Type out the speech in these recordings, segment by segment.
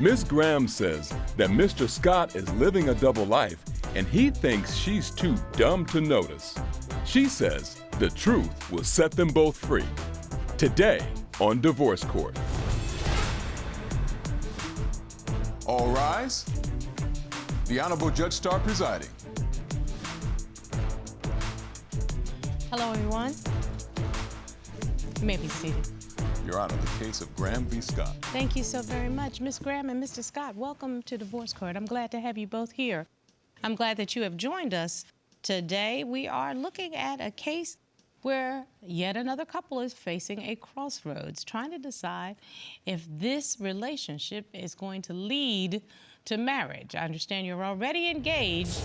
Miss Graham says that Mr. Scott is living a double life and he thinks she's too dumb to notice. She says the truth will set them both free. Today on Divorce Court. All rise. The Honorable Judge Starr presiding. Hello, everyone. You may be seated. Your Honor, the case of Graham v. Scott. Thank you so very much. Miss Graham and Mr. Scott, welcome to Divorce Court. I'm glad to have you both here. I'm glad that you have joined us today. We are looking at a case where yet another couple is facing a crossroads, trying to decide if this relationship is going to lead to marriage. I understand you're already engaged,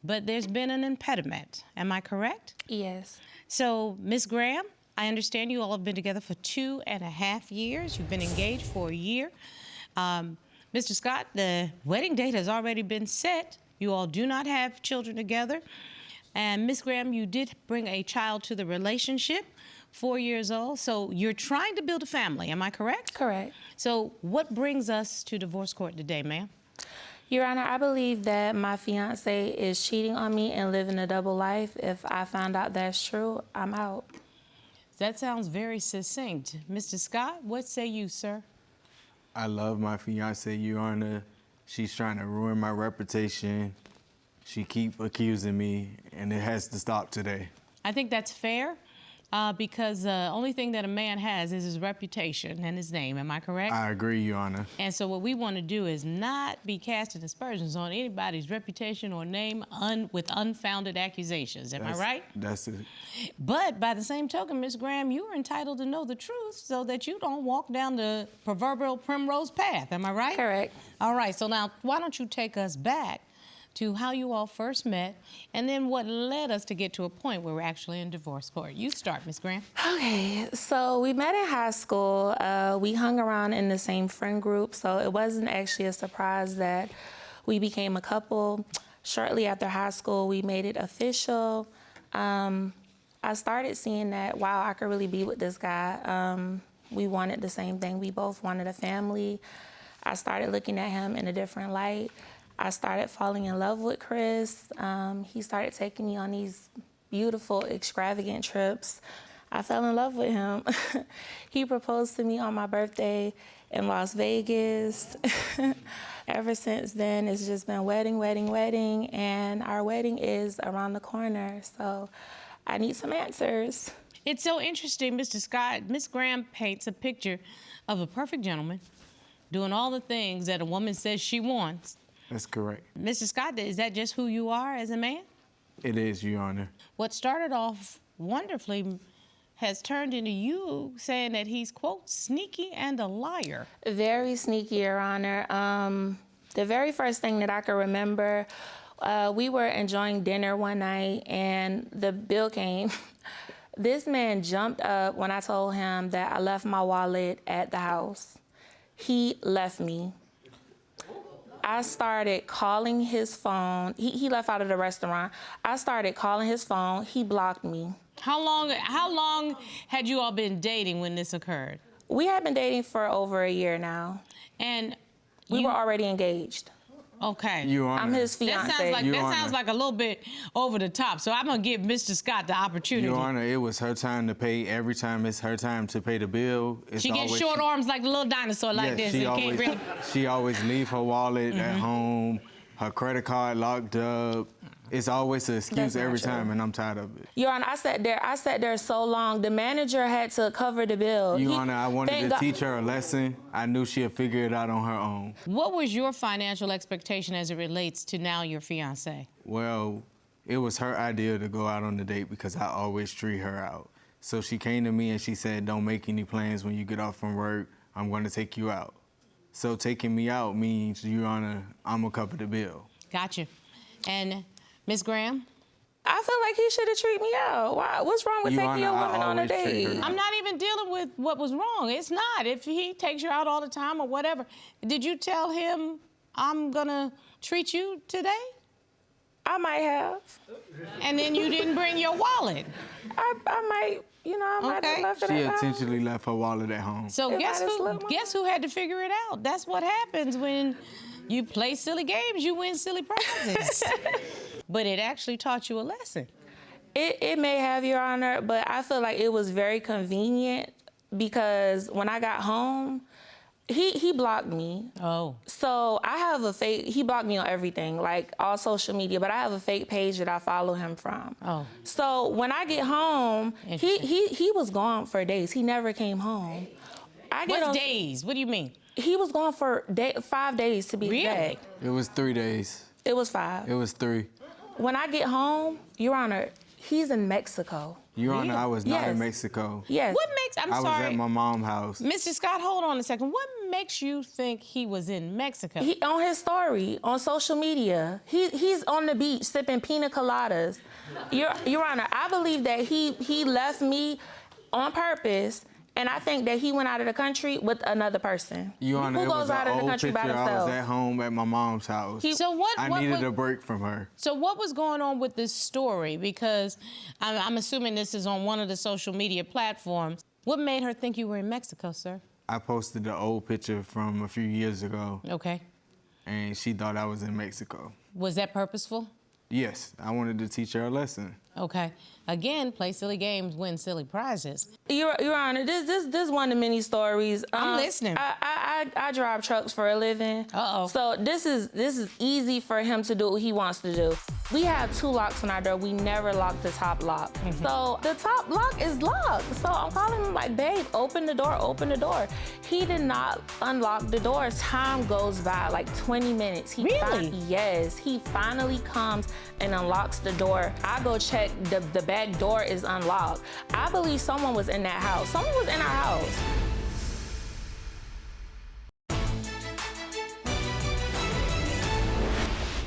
but there's been an impediment. Am I correct? Yes. So, Miss Graham, I understand you all have been together for 2.5 years. You've been engaged for a year. Mr. Scott, the wedding date has already been set. You all do not have children together. And Miss Graham, you did bring a child to the relationship, 4 years old. So you're trying to build a family, am I correct? Correct. So what brings us to divorce court today, ma'am? Your Honor, I believe that my fiance is cheating on me and living a double life. If I found out that's true, I'm out. That sounds very succinct. Mr. Scott, what say you, sir? I love my fiance, Your Honor. She's trying to ruin my reputation. She keep accusing me, and it has to stop today. I think that's fair because the only thing that a man has is his reputation and his name. Am I correct? I agree, Your Honor. And so what we want to do is not be casting aspersions on anybody's reputation or name with unfounded accusations. Am I right? That's it. But by the same token, Ms. Graham, you are entitled to know the truth so that you don't walk down the proverbial primrose path. Am I right? Correct. All right. So now, why don't you take us back to how you all first met, and then what led us to get to a point where we're actually in divorce court. You start, Ms. Graham. Okay, so we met in high school. We hung around in the same friend group, so it wasn't actually a surprise that we became a couple. Shortly after high school, we made it official. I started seeing that, wow, I could really be with this guy. We wanted the same thing. We both wanted a family. I started looking at him in a different light. I started falling in love with Chris. He started taking me on these beautiful, extravagant trips. I fell in love with him. He proposed to me on my birthday in Las Vegas. Ever since then, it's just been wedding, wedding, wedding, and our wedding is around the corner, so I need some answers. It's so interesting, Mr. Scott. Ms. Graham paints a picture of a perfect gentleman doing all the things that a woman says she wants. That's correct. Mr. Scott, is that just who you are as a man? It is, Your Honor. What started off wonderfully has turned into you saying that he's, quote, sneaky and a liar. Very sneaky, Your Honor. The very first thing that I can remember, we were enjoying dinner one night and the bill came. This man jumped up when I told him that I left my wallet at the house. He left me. I started calling his phone. He left out of the restaurant. I started calling his phone. He blocked me. How long had you all been dating when this occurred? We had been dating for over a year now. And we were already engaged. Okay. Your Honor. I'm his fiance. That sounds like a little bit over the top. So I'm gonna give Mr. Scott the opportunity. Your Honor, it was her time to pay. Every time it's her time to pay the bill. She gets short arms like the little dinosaur like this. She always leave her wallet at home, her credit card locked up. It's always an excuse every time, and I'm tired of it. Your Honor, I sat there so long. The manager had to cover the bill. Your Honor, I wanted to teach her a lesson. I knew she'd figure it out on her own. What was your financial expectation as it relates to now your fiancé? Well, it was her idea to go out on the date because I always treat her out. So she came to me and she said, don't make any plans when you get off from work. I'm going to take you out. So taking me out means, Your Honor, I'm going to cover the bill. Gotcha. And Ms. Graham? I feel like he should have treated me out. Why? What's wrong with taking your woman on a date? I'm not even dealing with what was wrong. It's not. If he takes you out all the time or whatever. Did you tell him, I'm going to treat you today? I might have. And then you didn't bring your wallet. I might, I might Okay. have left it She at home. intentionally left her wallet at home. So If I guess just who? look my- Guess who had to figure it out? That's what happens when you play silly games. You win silly prizes. But it actually taught you a lesson. It may have, Your Honor, but I feel like it was very convenient because when I got home, he blocked me. Oh. So I have a fake, he blocked me on everything, like all social media, but I have a fake page that I follow him from. Oh. So when I get home, he was gone for days. He never came home. What's days? What do you mean? He was gone for 5 days to be exact. It was 3 days. It was 5. It was 3. When I get home, Your Honor, he's in Mexico. Your Honor, I was not Yes. in Mexico. Yes. What makes? I'm I was sorry, at my mom's house. Mr. Scott. Hold on a second. What makes you think he was in Mexico? He on his story on social media. He's on the beach sipping pina coladas. Your Honor, I believe that he left me on purpose, and I think that he went out of the country with another person. Your Honor, Who it goes was out an of the old country picture. by I was themselves? at home at my mom's house. So what? I what needed was, a break from her. So what was going on with this story? Because I'm assuming this is on one of the social media platforms. What made her think you were in Mexico, sir? I posted the old picture from a few years ago, Okay. and she thought I was in Mexico. Was that purposeful? Yes, I wanted to teach her a lesson. Okay. Again, play silly games, win silly prizes. Your Honor, this one of many stories. I'm listening. I drive trucks for a living. Uh-oh. So this is easy for him to do what he wants to do. We have 2 locks on our door. We never lock the top lock. So the top lock is locked. So I'm calling him like, babe, open the door, open the door. He did not unlock the door. Time goes by, like 20 minutes. Really? Yes. He finally comes and unlocks the door. I go check, the back door is unlocked. I believe someone was in that house. Someone was in our house.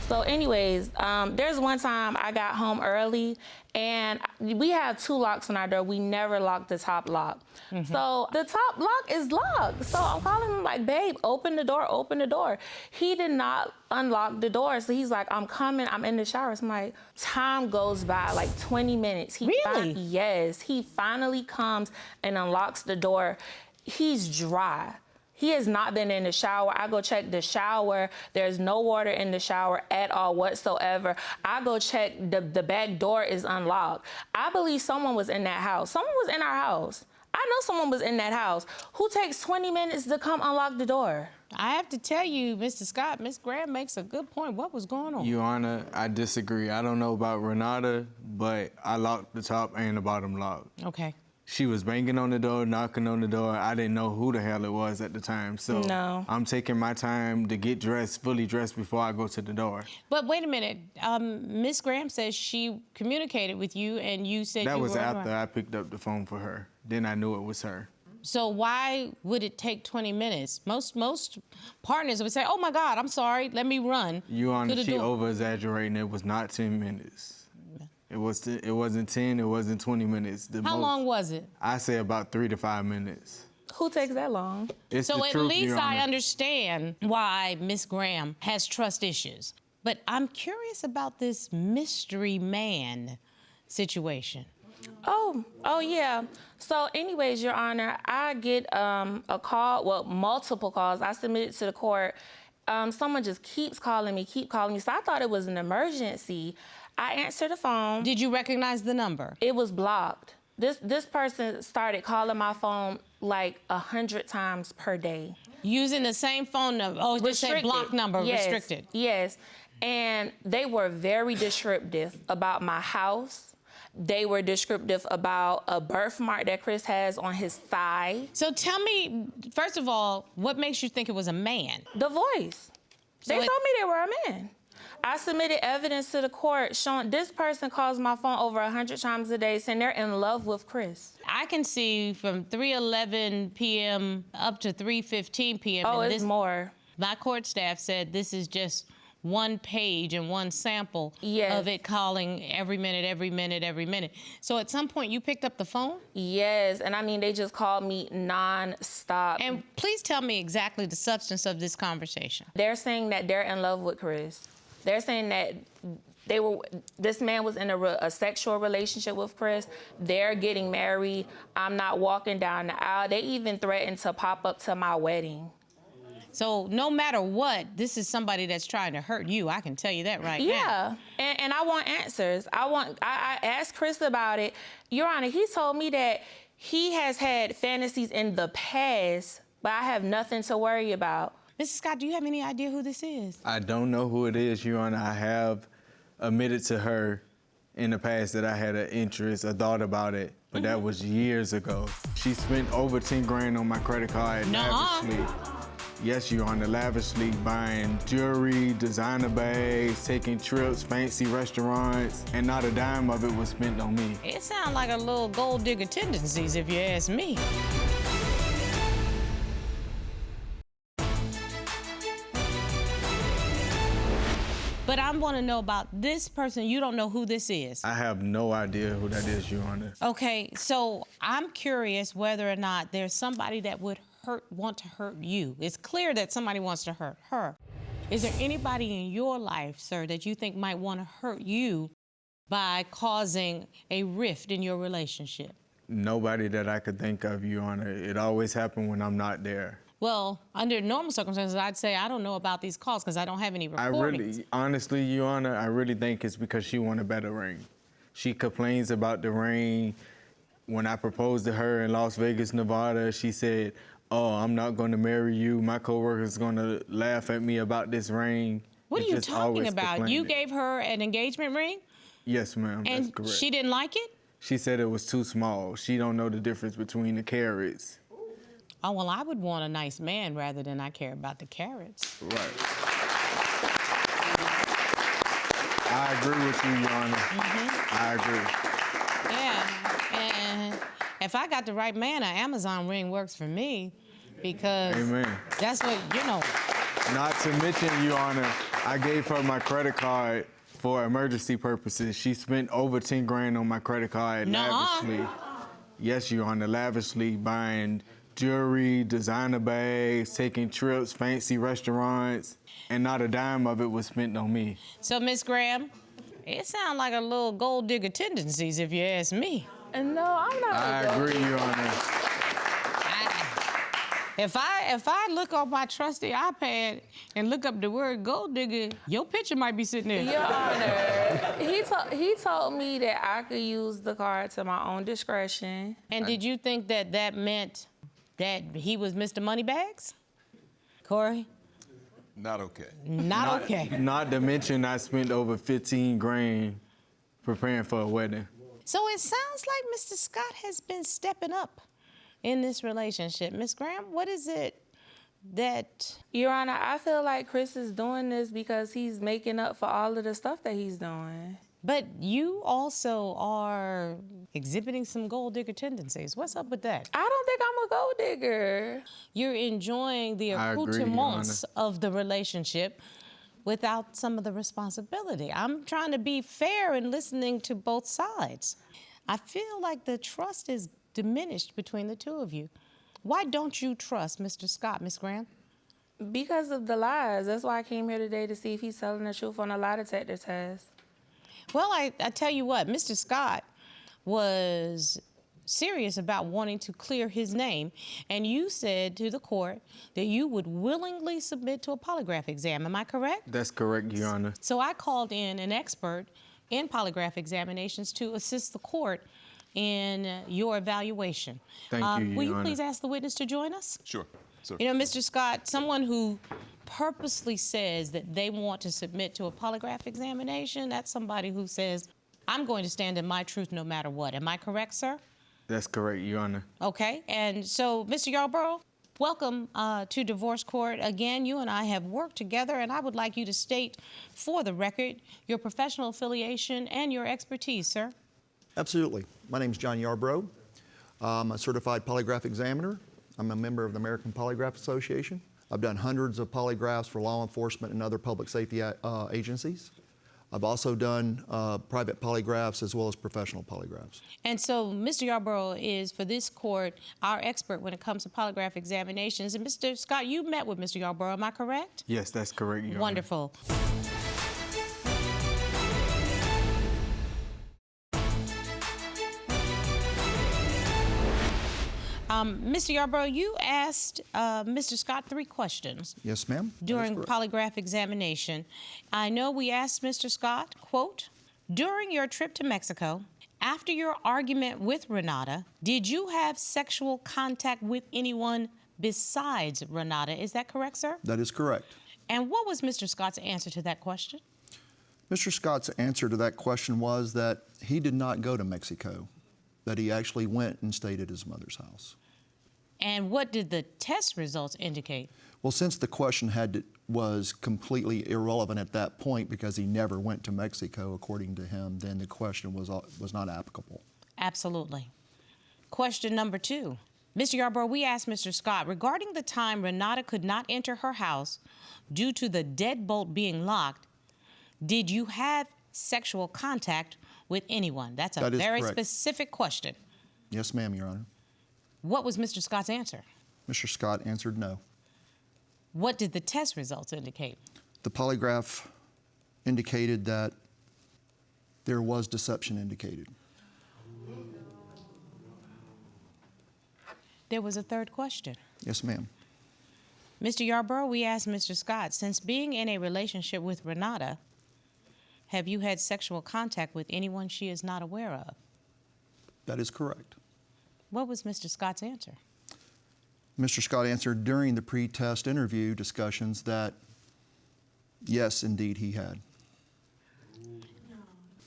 So anyways, there's one time I got home early and we have 2 locks on our door. We never lock the top lock. So the top lock is locked. So I'm calling him like, babe, open the door, open the door. He did not unlock the door. So he's like, I'm coming, I'm in the shower. So I'm like, time goes by, like 20 minutes. Really? Yes, he finally comes and unlocks the door. He's dry. He has not been in the shower. I go check the shower. There's no water in the shower at all whatsoever. I go check, the back door is unlocked. I believe someone was in that house. Someone was in our house. I know someone was in that house. Who takes 20 minutes to come unlock the door? I have to tell you, Mr. Scott, Miss Graham makes a good point. What was going on? Your Honor, I disagree. I don't know about Renada, but I locked the top and the bottom lock. Okay. She was banging on the door, knocking on the door. I didn't know who the hell it was at the time. So No. I'm taking my time to get dressed, fully dressed before I go to the door. But wait a minute. Miss Graham says she communicated with you and you said That you was were after I picked up the phone for her. Then I knew it was her. So why would it take 20 minutes? Most partners would say, oh my God, I'm sorry, let me run. Your Honor, to the she door. over-exaggerating. It was not 10 minutes. It wasn't 10, it wasn't 20 minutes. How long was it? I say about 3 to 5 minutes. Who takes that long? It's So the at truth, least Your I Honor. understand why Miss Graham has trust issues. But I'm curious about this mystery man situation. Oh yeah. So anyways, Your Honor, I get a call, well, multiple calls. I submitted to the court. Someone just keeps calling me. So I thought it was an emergency. I answered the phone. Did you recognize the number? It was blocked. This person started calling my phone like 100 times per day. Using the same phone number. Oh, just say block number, Yes, restricted. Yes. And they were very descriptive about my house. They were descriptive about a birthmark that Chris has on his thigh. So tell me, first of all, what makes you think it was a man? The voice. They told me they were a man. I submitted evidence to the court showing this person calls my phone over 100 times a day saying they're in love with Chris. I can see from 3:11 p.m. up to 3:15 p.m. Oh, and it's more. My court staff said this is just one page and one sample Yes. of it calling every minute, every minute, every minute. So at some point you picked up the phone? Yes, and I mean, they just called me non-stop. And please tell me exactly the substance of this conversation. They're saying that they're in love with Chris. They're saying that This man was in a sexual relationship with Chris. They're getting married. I'm not walking down the aisle. They even threatened to pop up to my wedding. So no matter what, this is somebody that's trying to hurt you. I can tell you that right now. Yeah, and I want answers. I asked Chris about it. Your Honor, he told me that he has had fantasies in the past, but I have nothing to worry about. Mr. Scott, do you have any idea who this is? I don't know who it is, Your Honor. I have admitted to her in the past that I had an interest, a thought about it, but that was years ago. She spent over 10 grand on my credit card lavishly. Yes, Your Honor, lavishly buying jewelry, designer bags, taking trips, fancy restaurants, and not a dime of it was spent on me. It sounds like a little gold digger tendencies, if you ask me. But I want to know about this person. You don't know who this is. I have no idea who that is, Your Honor. Okay, so I'm curious whether or not there's somebody that would want to hurt you. It's clear that somebody wants to hurt her. Is there anybody in your life, sir, that you think might want to hurt you by causing a rift in your relationship? Nobody that I could think of, Your Honor. It always happens when I'm not there. Well, under normal circumstances, I'd say I don't know about these calls because I don't have any recordings. Honestly, Your Honor, I really think it's because she wants a better ring. She complains about the ring. When I proposed to her in Las Vegas, Nevada, she said, "Oh, I'm not going to marry you. My coworker's going to laugh at me about this ring." What are you talking about? You gave her an engagement ring? Yes, ma'am, that's correct. And she didn't like it? She said it was too small. She don't know the difference between the carats. Oh, well, I would want a nice man rather than I care about the carats. Right. I agree with you, Your Honor. I agree. Yeah, and if I got the right man, an Amazon ring works for me because Amen. That's what, you know. Not to mention, Your Honor, I gave her my credit card for emergency purposes. She spent over 10 grand on my credit card lavishly. Yes, Your Honor, lavishly buying jewelry, designer bags, taking trips, fancy restaurants, and not a dime of it was spent on me. So, Miss Graham, it sounds like a little gold digger tendencies, if you ask me. No, I'm not. I agree, Your Honor. If I look on my trusty iPad and look up the word gold digger, your picture might be sitting there. Your Honor, he told me that I could use the card to my own discretion. And did you think that that meant that he was Mr. Moneybags? Corey? Not okay. Not okay. Not to mention I spent over 15 grand preparing for a wedding. So it sounds like Mr. Scott has been stepping up in this relationship. Miss Graham, what is it that... Your Honor, I feel like Chris is doing this because he's making up for all of the stuff that he's doing. But you also are exhibiting some gold digger tendencies. What's up with that? I don't think I'm a gold digger. You're enjoying the accoutrements of the relationship without some of the responsibility. I'm trying to be fair and listening to both sides. I feel like the trust is diminished between the two of you. Why don't you trust Mr. Scott, Miss Graham? Because of the lies. That's why I came here today to see if he's telling the truth on a lie detector test. Well, I tell you what, Mr. Scott was serious about wanting to clear his name, and you said to the court that you would willingly submit to a polygraph exam. Am I correct? That's correct, Your Honor. So I called in an expert in polygraph examinations to assist the court in your evaluation. Thank you, Your Honor. Will you please ask the witness to join us? Sure. Sir. You know, Mr. Scott, someone who purposely says that they want to submit to a polygraph examination, that's somebody who says, I'm going to stand in my truth no matter what. Am I correct, sir? That's correct, Your Honor. Okay, and so, Mr. Yarborough, welcome to divorce court. Again, you and I have worked together, and I would like you to state for the record your professional affiliation and your expertise, sir. Absolutely. My name is John Yarborough. I'm a certified polygraph examiner. I'm a member of the American Polygraph Association. I've done hundreds of polygraphs for law enforcement and other public safety agencies. I've also done private polygraphs as well as professional polygraphs. And so Mr. Yarborough is, for this court, our expert when it comes to polygraph examinations. And Mr. Scott, you met with Mr. Yarborough, am I correct? Yes, that's correct, Your Honor. Wonderful. Mr. Yarbrough, you asked Mr. Scott 3 questions Yes, ma'am. That is during correct. polygraph examination. I know we asked Mr. Scott, quote, during your trip to Mexico, after your argument with Renada, did you have sexual contact with anyone besides Renada? Is that correct, sir? That is correct. And what was Mr. Scott's answer to that question? Mr. Scott's answer to that question was that he did not go to Mexico, that he actually went and stayed at his mother's house. And what did the test results indicate? Well, since the question was completely irrelevant at that point because he never went to Mexico, according to him, then the question was not applicable. Absolutely. Question number 2. Mr. Yarbrough, we asked Mr. Scott, regarding the time Renada could not enter her house due to the deadbolt being locked, did you have sexual contact with anyone? That's a That is very correct. specific question. Yes, ma'am, Your Honor. What was Mr. Scott's answer? Mr. Scott answered no. What did the test results indicate? The polygraph indicated that there was deception indicated. There was a 3rd question. Yes, ma'am. Mr. Yarbrough, we asked Mr. Scott, since being in a relationship with Renada, have you had sexual contact with anyone she is not aware of? That is correct. What was Mr. Scott's answer? Mr. Scott answered during the pre-test interview discussions that, yes, indeed, he had.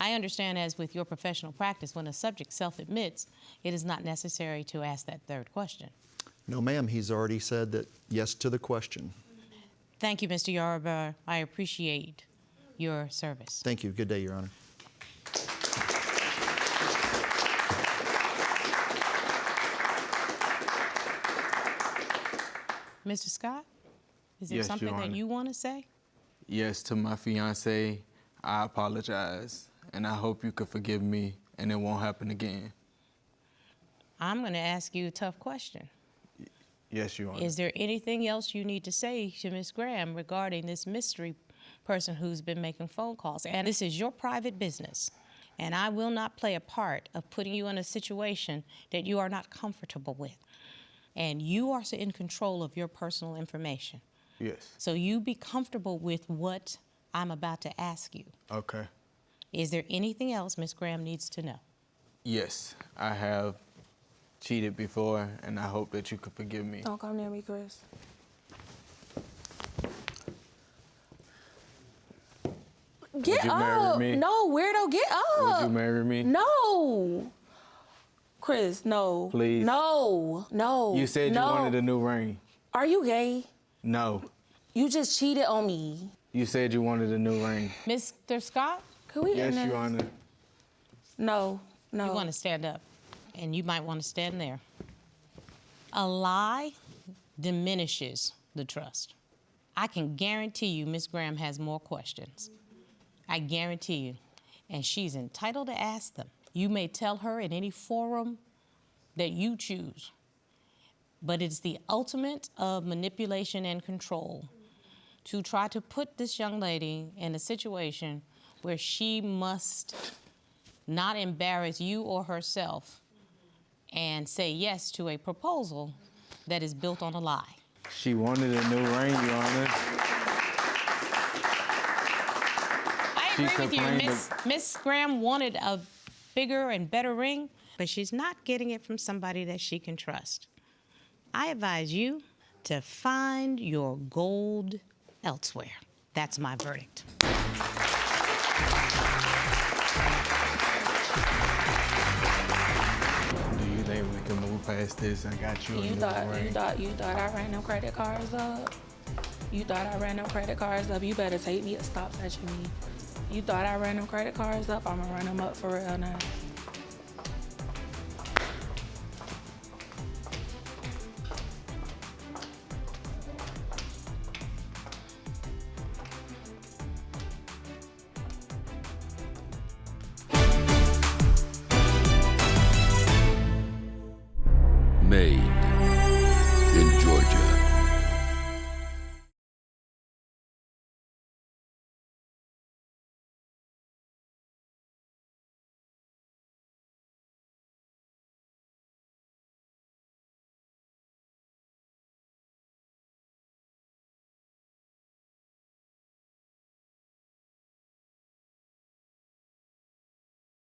I understand, as with your professional practice, when a subject self-admits, it is not necessary to ask that 3rd question. No, ma'am, he's already said that yes to the question. Thank you, Mr. Yarbrough. I appreciate your service. Thank you. Good day, Your Honor. Mr. Scott, is there Yes, something Your that Honor. you want to say? Yes, to my fiancé, I apologize, and I hope you could forgive me and it won't happen again. I'm going to ask you a tough question. Yes, Your Honor. Is there anything else you need to say to Ms. Graham regarding this mystery person who's been making phone calls? And this is your private business, and I will not play a part of putting you in a situation that you are not comfortable with. And you are in control of your personal information. Yes. So you be comfortable with what I'm about to ask you. Okay. Is there anything else Ms. Graham needs to know? Yes, I have cheated before, and I hope that you could forgive me. Don't come near me, Chris. Get Would you marry up. me? No, weirdo, get up. Would you marry me? No. Chris, no. Please. No. You said you wanted a new ring. Are you gay? No. You just cheated on me. You said you wanted a new ring. Mr. Scott, Could we Yes, end this? Your Honor. No. you want to stand up, and you might want to stand there. A lie diminishes the trust. I can guarantee you Ms. Graham has more questions. I guarantee you. And she's entitled to ask them. You may tell her in any forum that you choose. But it's the ultimate of manipulation and control to try to put this young lady in a situation where she must not embarrass you or herself and say yes to a proposal that is built on a lie. She wanted a new ring, Your Honor. I She agree with you. complained Miss Graham wanted a bigger and better ring, but she's not getting it from somebody that she can trust. I advise you to find your gold elsewhere. That's my verdict. Do you think we can move past this? I got you a You new thought ring. I ran them credit cards up? You thought I ran them credit cards up? You better take me and stop touching me. You thought I ran them credit cards up? I'ma run them up for real now.